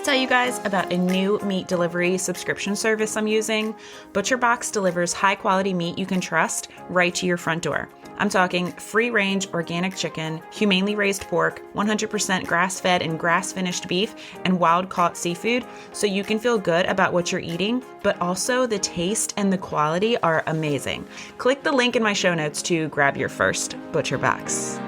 tell you guys about a new meat delivery subscription service I'm using. ButcherBox delivers high-quality meat you can trust right to your front door. I'm talking free-range organic chicken, humanely raised pork, 100% grass-fed and grass-finished beef, and wild-caught seafood, so you can feel good about what you're eating, but also the taste and the quality are amazing. Click the link in my show notes to grab your first ButcherBox.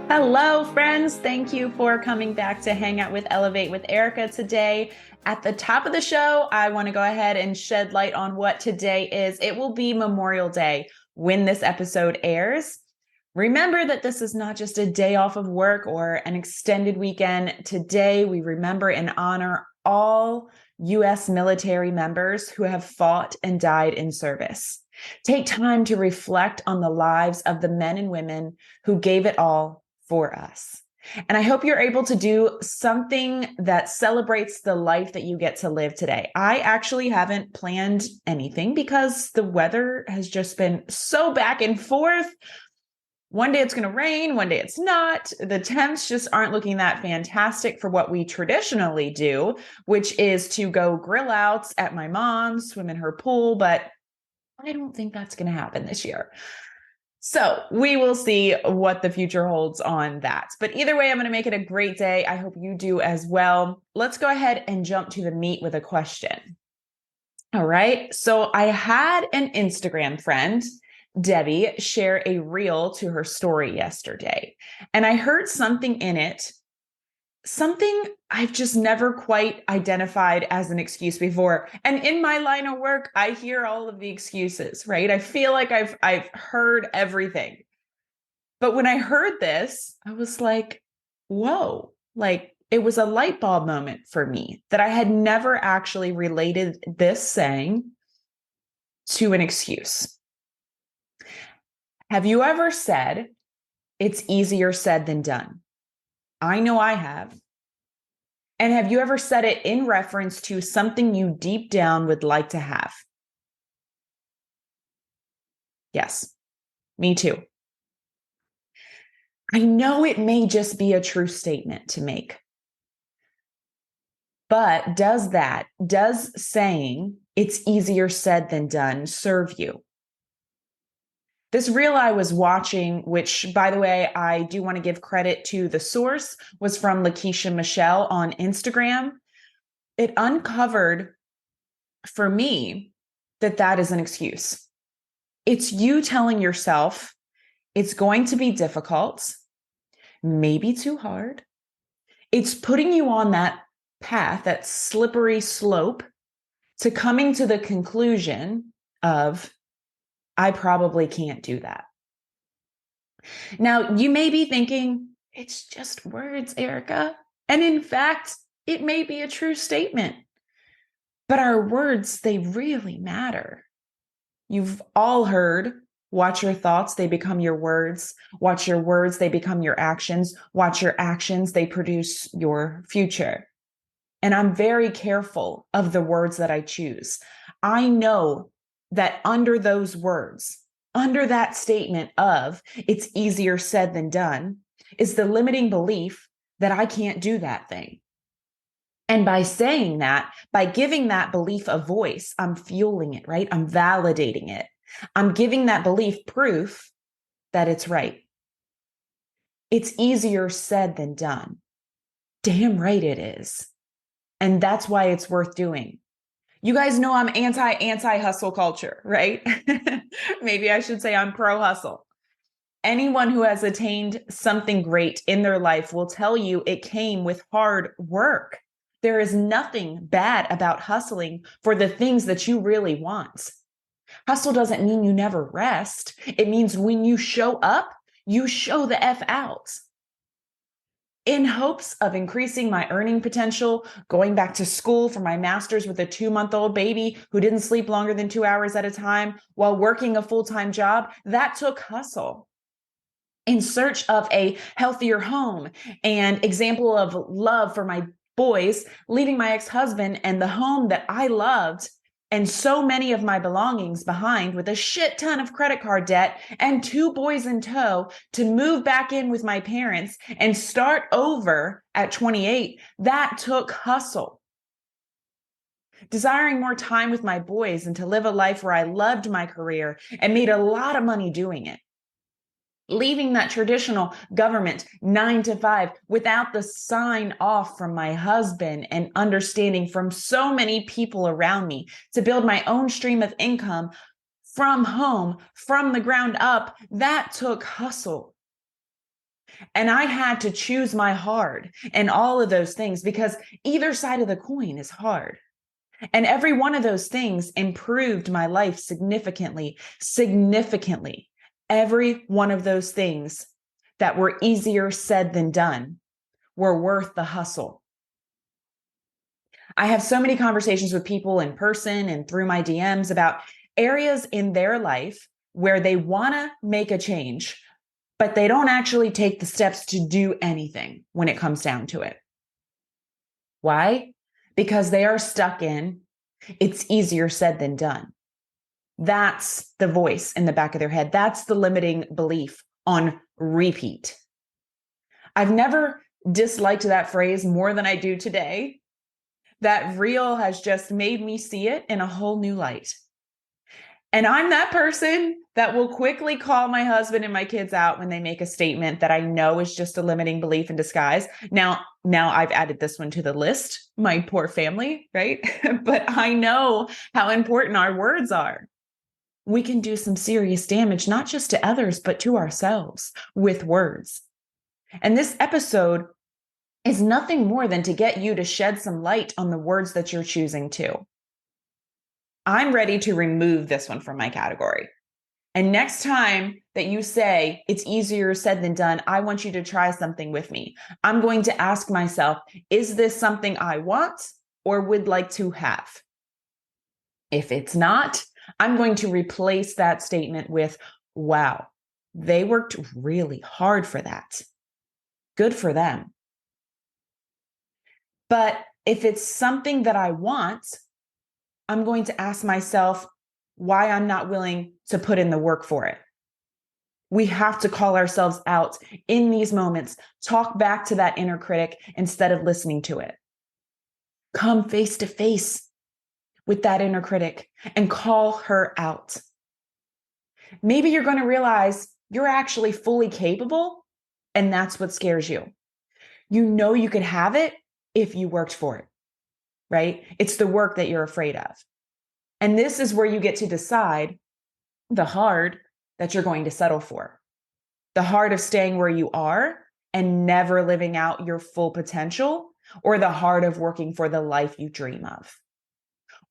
Hello, friends. Thank you for coming back to hang out with Elevate with Erica today. At the top of the show, I want to go ahead and shed light on what today is. It will be Memorial Day when this episode airs. Remember that this is not just a day off of work or an extended weekend. Today, we remember and honor all U.S. military members who have fought and died in service. Take time to reflect on the lives of the men and women who gave it all for us. And I hope you're able to do something that celebrates the life that you get to live today. I actually haven't planned anything because the weather has just been so back and forth. One day it's going to rain, one day it's not. The temps just aren't looking that fantastic for what we traditionally do, which is to go grill outs at my mom's, swim in her pool, but I don't think that's going to happen this year. So we will see what the future holds on that. But either way, I'm going to make it a great day. I hope you do as well. Let's go ahead and jump to the meat with a question. All right. So I had an Instagram friend, Debbie, share a reel to her story yesterday. And I heard something in it, something I've just never quite identified as an excuse before. And in my line of work, I hear all of the excuses, right? I feel like I've heard everything. But when I heard this, I was like, whoa, like it was a light bulb moment for me that I had never actually related this saying to an excuse. Have you ever said, it's easier said than done? I know I have. And have you ever said it in reference to something you deep down would like to have? Yes, me too. I know it may just be a true statement to make. But does saying it's easier said than done serve you? This reel I was watching, which, by the way, I do want to give credit to the source, was from Lakeisha Michelle on Instagram. It uncovered for me that is an excuse. It's you telling yourself it's going to be difficult, maybe too hard. It's putting you on that path, that slippery slope to coming to the conclusion of, I probably can't do that. Now, you may be thinking, it's just words, Erica. And in fact, it may be a true statement. But our words, they really matter. You've all heard, watch your thoughts, they become your words. Watch your words, they become your actions. Watch your actions, they produce your future. And I'm very careful of the words that I choose. I know that under those words, under that statement of it's easier said than done, is the limiting belief that I can't do that thing. And by saying that, by giving that belief a voice, I'm fueling it, right? I'm validating it. I'm giving that belief proof that it's right. It's easier said than done. Damn right it is. And that's why it's worth doing. You guys know I'm anti-hustle culture, right? Maybe I should say I'm pro-hustle. Anyone who has attained something great in their life will tell you it came with hard work. There is nothing bad about hustling for the things that you really want. Hustle doesn't mean you never rest. It means when you show up, you show the F out. In hopes of increasing my earning potential, going back to school for my master's with a 2-month-old baby who didn't sleep longer than 2 hours at a time while working a full-time job, that took hustle. In search of a healthier home and example of love for my boys, leaving my ex-husband and the home that I loved, and so many of my belongings behind with a shit ton of credit card debt and 2 boys in tow to move back in with my parents and start over at 28, that took hustle. Desiring more time with my boys and to live a life where I loved my career and made a lot of money doing it. Leaving that traditional government 9 to 5 without the sign off from my husband and understanding from so many people around me to build my own stream of income from home, from the ground up, that took hustle. And I had to choose my hard and all of those things because either side of the coin is hard. And every one of those things improved my life significantly, significantly. Every one of those things that were easier said than done were worth the hustle. I have so many conversations with people in person and through my DMs about areas in their life where they want to make a change, but they don't actually take the steps to do anything when it comes down to it. Why? Because they are stuck in, it's easier said than done. That's the voice in the back of their head. That's the limiting belief on repeat. I've never disliked that phrase more than I do today. That reel has just made me see it in a whole new light. And I'm that person that will quickly call my husband and my kids out when they make a statement that I know is just a limiting belief in disguise. Now I've added this one to the list, my poor family, right? But I know how important our words are. We can do some serious damage, not just to others, but to ourselves with words. And this episode is nothing more than to get you to shed some light on the words that you're choosing to. I'm ready to remove this one from my category. And next time that you say it's easier said than done, I want you to try something with me. I'm going to ask myself, is this something I want or would like to have? If it's not, I'm going to replace that statement with, wow, they worked really hard for that. Good for them. But if it's something that I want, I'm going to ask myself why I'm not willing to put in the work for it. We have to call ourselves out in these moments, talk back to that inner critic instead of listening to it. Come face to face with that inner critic and call her out. Maybe you're going to realize you're actually fully capable, and that's what scares you. You know you could have it if you worked for it, right? It's the work that you're afraid of. And this is where you get to decide the hard that you're going to settle for. The hard of staying where you are and never living out your full potential, or the hard of working for the life you dream of.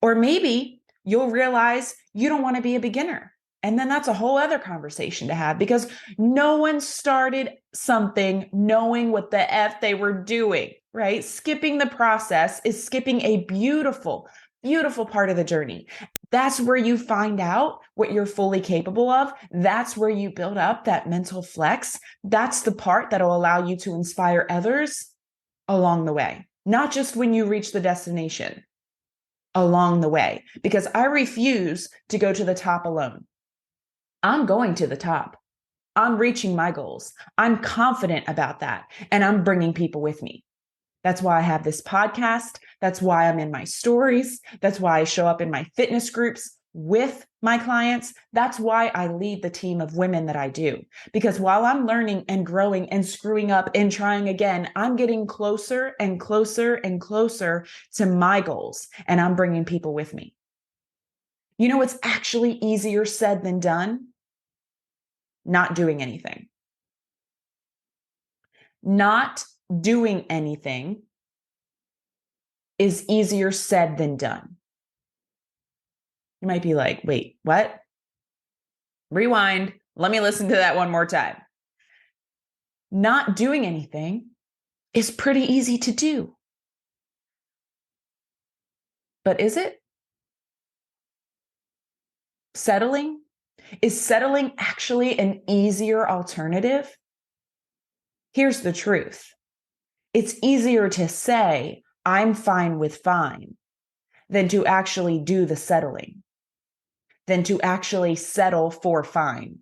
Or maybe you'll realize you don't want to be a beginner. And then that's a whole other conversation to have because no one started something knowing what the F they were doing, right? Skipping the process is skipping a beautiful, beautiful part of the journey. That's where you find out what you're fully capable of. That's where you build up that mental flex. That's the part that'll allow you to inspire others along the way, not just when you reach the destination, along the way, because I refuse to go to the top alone. I'm going to the top. I'm reaching my goals. I'm confident about that. And I'm bringing people with me. That's why I have this podcast. That's why I'm in my stories. That's why I show up in my fitness groups with my clients. That's why I lead the team of women that I do. Because while I'm learning and growing and screwing up and trying again, I'm getting closer and closer and closer to my goals. And I'm bringing people with me. You know what's actually easier said than done? Not doing anything. Not doing anything is easier said than done. You might be like, wait, what? Rewind. Let me listen to that one more time. Not doing anything is pretty easy to do. But is it? Settling? Is settling actually an easier alternative? Here's the truth. It's easier to say, I'm fine with fine, than to actually do the settling, than to actually settle for fine.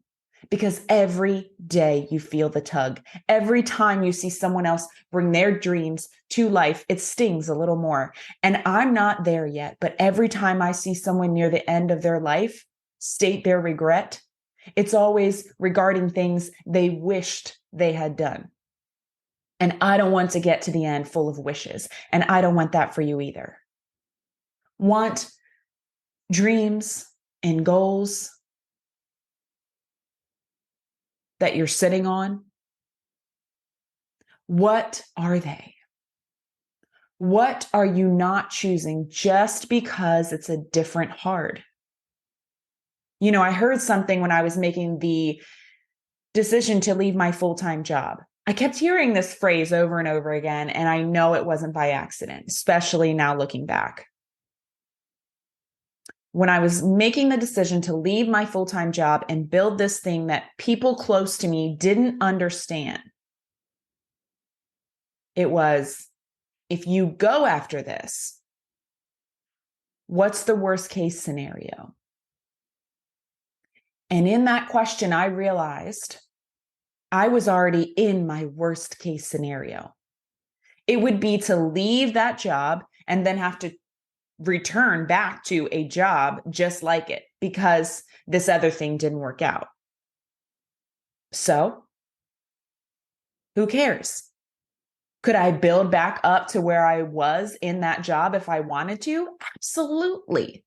Because every day you feel the tug. Every time you see someone else bring their dreams to life, it stings a little more. And I'm not there yet, but every time I see someone near the end of their life state their regret, it's always regarding things they wished they had done. And I don't want to get to the end full of wishes. And I don't want that for you either. Want dreams and goals that you're sitting on? What are they? What are you not choosing just because it's a different hard? You know, I heard something when I was making the decision to leave my full-time job. I kept hearing this phrase over and over again, and I know it wasn't by accident, especially now looking back. When I was making the decision to leave my full-time job and build this thing that people close to me didn't understand, it was, if you go after this, what's the worst case scenario? And in that question, I realized I was already in my worst case scenario. It would be to leave that job and then have to return back to a job just like it because this other thing didn't work out. So, who cares? Could I build back up to where I was in that job if I wanted to? Absolutely.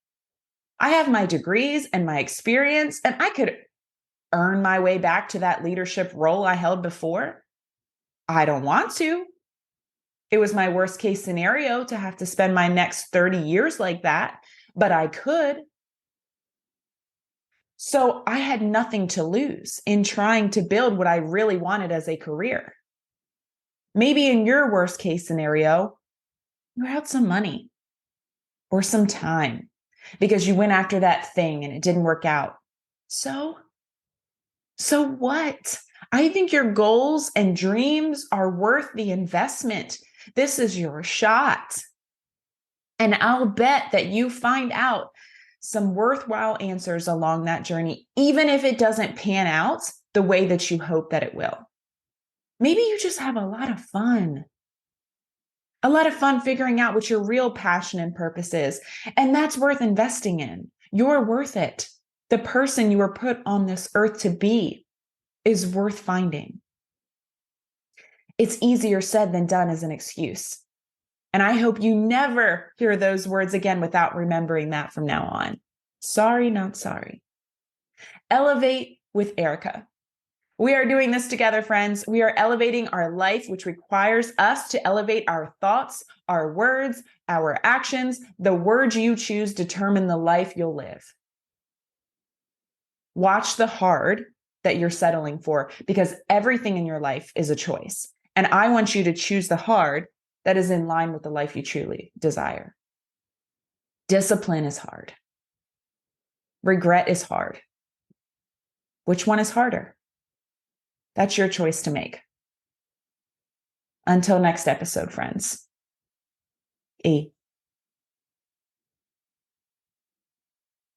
I have my degrees and my experience, and I could earn my way back to that leadership role I held before. I don't want to. It was my worst case scenario to have to spend my next 30 years like that, but I could. So I had nothing to lose in trying to build what I really wanted as a career. Maybe in your worst case scenario, you had some money or some time because you went after that thing and it didn't work out. So what? I think your goals and dreams are worth the investment. This is your shot. And I'll bet that you find out some worthwhile answers along that journey, even if it doesn't pan out the way that you hope that it will. Maybe you just have a lot of fun figuring out what your real passion and purpose is. And that's worth investing in. You're worth it. The person you were put on this earth to be is worth finding. It's easier said than done as an excuse. And I hope you never hear those words again without remembering that from now on. Sorry, not sorry. Elevate with Erica. We are doing this together, friends. We are elevating our life, which requires us to elevate our thoughts, our words, our actions. The words you choose determine the life you'll live. Watch the hard that you're settling for, because everything in your life is a choice. And I want you to choose the hard that is in line with the life you truly desire. Discipline is hard. Regret is hard. Which one is harder? That's your choice to make. Until next episode, friends. E.